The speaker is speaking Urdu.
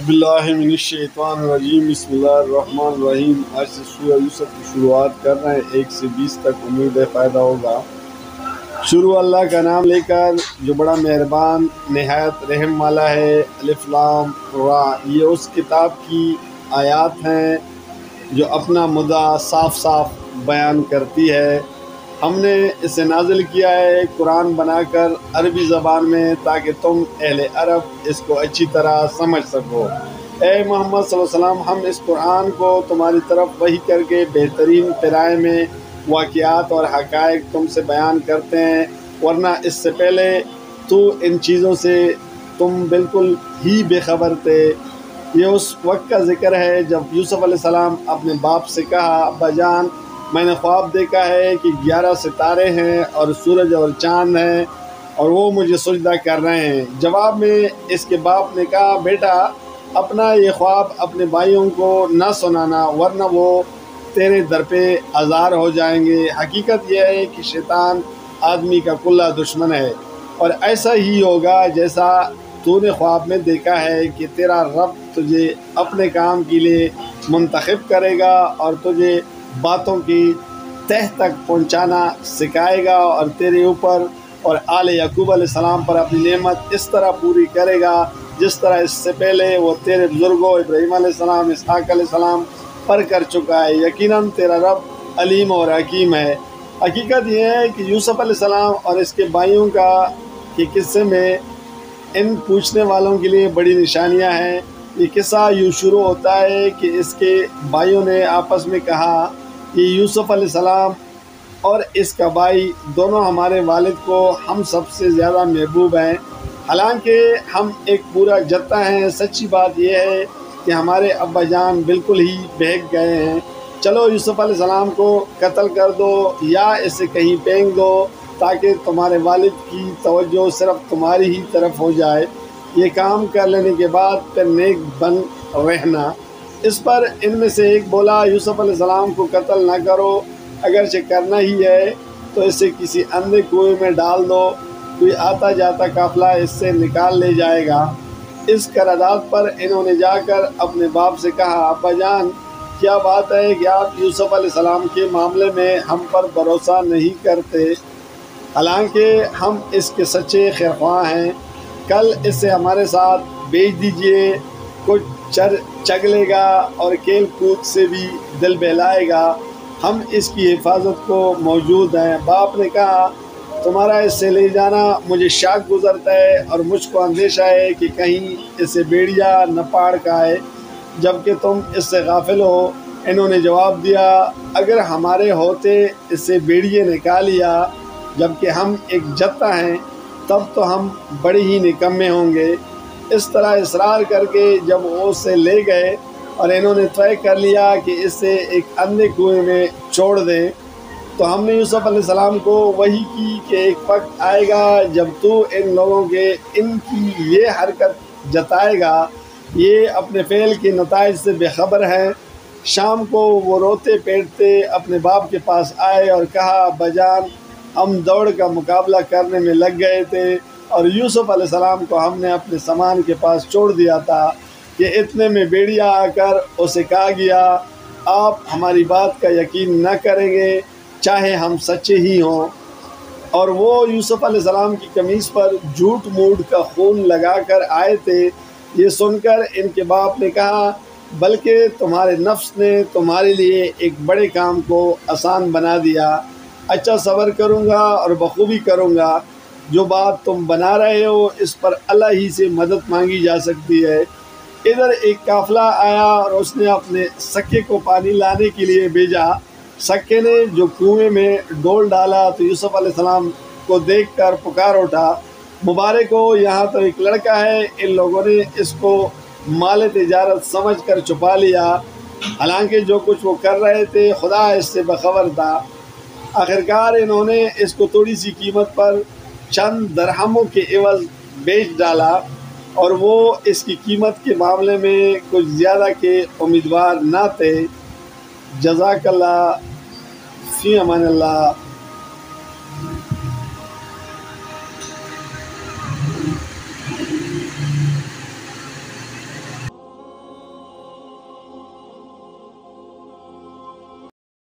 باللہ من الشیطان الرجیم بسم اللہ الرحمن الرحیم۔ آج سے سورہ یوسف کی شروعات کر رہے ہیں، 1 سے 20 تک، امید ہے فائدہ ہوگا۔ شروع اللہ کا نام لے کر جو بڑا مہربان نہایت رحم والا ہے۔ الف لام را، یہ اس کتاب کی آیات ہیں جو اپنا مدعا صاف صاف بیان کرتی ہے۔ ہم نے اسے نازل کیا ہے قرآن بنا کر عربی زبان میں، تاکہ تم اہل عرب اس کو اچھی طرح سمجھ سکو۔ اے محمد صلی اللہ علیہ وسلم، ہم اس قرآن کو تمہاری طرف وحی کر کے بہترین قرائے میں واقعات اور حقائق تم سے بیان کرتے ہیں، ورنہ اس سے پہلے تو ان چیزوں سے تم بالکل ہی بے خبر تھے۔ یہ اس وقت کا ذکر ہے جب یوسف علیہ السلام اپنے باپ سے کہا، ابا جان، میں نے خواب دیکھا ہے کہ 11 ستارے ہیں اور سورج اور چاند ہیں، اور وہ مجھے سجدہ کر رہے ہیں۔ جواب میں اس کے باپ نے کہا، بیٹا، اپنا یہ خواب اپنے بھائیوں کو نہ سنانا، ورنہ وہ تیرے در پہ آزار ہو جائیں گے۔ حقیقت یہ ہے کہ شیطان آدمی کا کلا دشمن ہے، اور ایسا ہی ہوگا جیسا تو نے خواب میں دیکھا ہے کہ تیرا رب تجھے اپنے کام کے لیے منتخب کرے گا اور تجھے باتوں کی تہ تک پہنچانا سکھائے گا، اور تیرے اوپر اور آل یعقوب علیہ السلام پر اپنی نعمت اس طرح پوری کرے گا جس طرح اس سے پہلے وہ تیرے بزرگوں ابراہیم علیہ السلام، اسحاق علیہ السلام پر کر چکا ہے۔ یقیناً تیرا رب علیم اور حکیم ہے۔ حقیقت یہ ہے کہ یوسف علیہ السلام اور اس کے بھائیوں کا کے قصے میں ان پوچھنے والوں کے لیے بڑی نشانیاں ہیں۔ یہ قصہ یوں شروع ہوتا ہے کہ اس کے بھائیوں نے آپس میں کہا، یہ یوسف علیہ السلام اور اس کا بھائی دونوں ہمارے والد کو ہم سب سے زیادہ محبوب ہیں، حالانکہ ہم ایک پورا جتا ہیں۔ سچی بات یہ ہے کہ ہمارے ابا جان بالکل ہی بہک گئے ہیں۔ چلو یوسف علیہ السلام کو قتل کر دو یا اسے کہیں پھینک دو، تاکہ تمہارے والد کی توجہ صرف تمہاری ہی طرف ہو جائے۔ یہ کام کر لینے کے بعد پھر نیک بن رہنا۔ اس پر ان میں سے ایک بولا، یوسف علیہ السلام کو قتل نہ کرو، اگرچہ کرنا ہی ہے تو اسے کسی اندھے کنویں میں ڈال دو، کوئی آتا جاتا قافلہ اس سے نکال لے جائے گا۔ اس قرارداد پر انہوں نے جا کر اپنے باپ سے کہا، ابا جان، کیا بات ہے کہ آپ یوسف علیہ السلام کے معاملے میں ہم پر بھروسہ نہیں کرتے، حالانکہ ہم اس کے سچے خیرخواہ ہیں۔ کل اسے ہمارے ساتھ بھیج دیجئے، کچھ چگ لے گا اور کھیل کود سے بھی دل بہلائے گا، ہم اس کی حفاظت کو موجود ہیں۔ باپ نے کہا، تمہارا اس سے لے جانا مجھے شاک گزرتا ہے، اور مجھ کو اندیشہ ہے کہ کہیں اسے بیڑیا نہ پاڑ کھائے، جبکہ تم اس سے غافل ہو۔ انہوں نے جواب دیا، اگر ہمارے ہوتے اسے بیڑیے نے کھا لیا جبکہ ہم ایک جتا ہیں، تب تو ہم بڑے ہی نکمے ہوں گے۔ اس طرح اصرار کر کے جب وہ اسے لے گئے اور انہوں نے طے کر لیا کہ اسے ایک اندھے کنویں میں چھوڑ دیں، تو ہم نے یوسف علیہ السلام کو وحی کی کہ ایک وقت آئے گا جب تو ان لوگوں کے ان کی یہ حرکت جتائے گا، یہ اپنے فعل کے نتائج سے بے خبر ہیں۔ شام کو وہ روتے پیٹتے اپنے باپ کے پاس آئے اور کہا، ابا جان، ہم دوڑ کا مقابلہ کرنے میں لگ گئے تھے، اور یوسف علیہ السلام کو ہم نے اپنے سامان کے پاس چھوڑ دیا تھا کہ اتنے میں بیڑیا آ کر اسے کہا گیا، آپ ہماری بات کا یقین نہ کریں گے چاہے ہم سچے ہی ہوں۔ اور وہ یوسف علیہ السلام کی قمیص پر جھوٹ موٹ کا خون لگا کر آئے تھے۔ یہ سن کر ان کے باپ نے کہا، بلکہ تمہارے نفس نے تمہارے لیے ایک بڑے کام کو آسان بنا دیا۔ اچھا، صبر کروں گا اور بخوبی کروں گا۔ جو بات تم بنا رہے ہو اس پر اللہ ہی سے مدد مانگی جا سکتی ہے۔ ادھر ایک قافلہ آیا اور اس نے اپنے سکے کو پانی لانے کے لیے بھیجا۔ سکے نے جو کنویں میں ڈول ڈالا تو یوسف علیہ السلام کو دیکھ کر پکار اٹھا، مبارک ہو، یہاں تو ایک لڑکا ہے۔ ان لوگوں نے اس کو مال تجارت سمجھ کر چھپا لیا، حالانکہ جو کچھ وہ کر رہے تھے خدا اس سے بخبر تھا۔ آخرکار انہوں نے اس کو تھوڑی سی قیمت پر چند درہموں کے عوض بیچ ڈالا، اور وہ اس کی قیمت کے معاملے میں کچھ زیادہ کے امیدوار نہ تھے۔ جزاک اللہ، فی امان اللہ۔